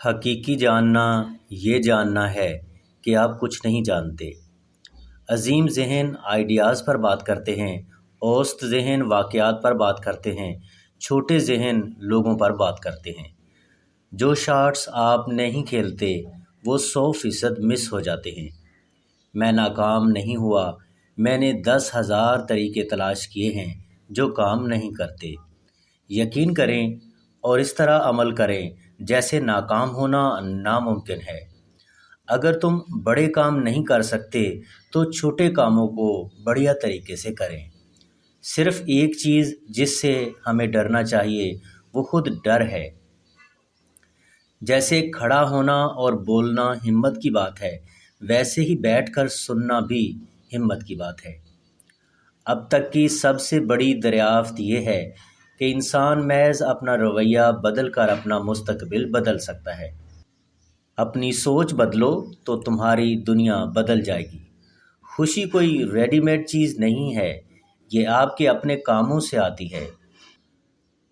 حقیقی جاننا یہ جاننا ہے کہ آپ کچھ نہیں جانتے۔ عظیم ذہن آئیڈیاز پر بات کرتے ہیں، اوسط ذہن واقعات پر بات کرتے ہیں، چھوٹے ذہن لوگوں پر بات کرتے ہیں۔ جو شاٹس آپ نہیں کھیلتے وہ 100% مس ہو جاتے ہیں۔ میں ناکام نہیں ہوا، میں نے 10,000 طریقے تلاش کیے ہیں جو کام نہیں کرتے۔ یقین کریں اور اس طرح عمل کریں جیسے ناکام ہونا ناممکن ہے۔ اگر تم بڑے کام نہیں کر سکتے تو چھوٹے کاموں کو بڑھیا طریقے سے کریں۔ صرف ایک چیز جس سے ہمیں ڈرنا چاہیے وہ خود ڈر ہے۔ جیسے کھڑا ہونا اور بولنا ہمت کی بات ہے، ویسے ہی بیٹھ کر سننا بھی ہمت کی بات ہے۔ اب تک کی سب سے بڑی دریافت یہ ہے کہ انسان محض اپنا رویہ بدل کر اپنا مستقبل بدل سکتا ہے۔ اپنی سوچ بدلو تو تمہاری دنیا بدل جائے گی۔ خوشی کوئی ریڈی میڈ چیز نہیں ہے، یہ آپ کے اپنے کاموں سے آتی ہے۔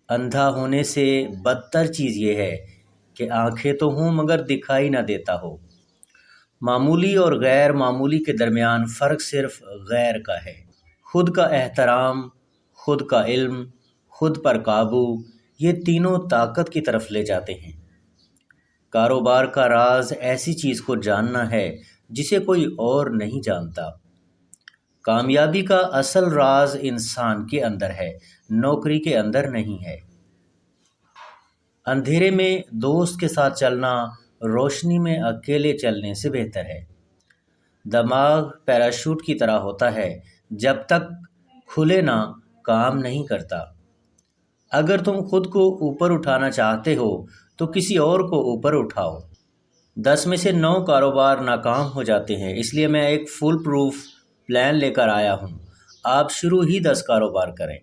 اندھا ہونے سے بدتر چیز یہ ہے کہ آنکھیں تو ہوں مگر دکھائی نہ دیتا ہو۔ معمولی اور غیر معمولی کے درمیان فرق صرف غیر کا ہے۔ خود کا احترام، خود کا علم، خود پر قابو، یہ تینوں طاقت کی طرف لے جاتے ہیں۔ کاروبار کا راز ایسی چیز کو جاننا ہے جسے کوئی اور نہیں جانتا۔ کامیابی کا اصل راز انسان کے اندر ہے، نوکری کے اندر نہیں ہے۔ اندھیرے میں دوست کے ساتھ چلنا روشنی میں اکیلے چلنے سے بہتر ہے۔ دماغ پیراشوٹ کی طرح ہوتا ہے، جب تک کھلے نہ کام نہیں کرتا۔ اگر تم خود کو اوپر اٹھانا چاہتے ہو تو کسی اور کو اوپر اٹھاؤ۔ 10 میں سے 9 کاروبار ناکام ہو جاتے ہیں، اس لیے میں ایک فول پروف پلان لے کر آیا ہوں۔ آپ شروع ہی 10 کاروبار کریں۔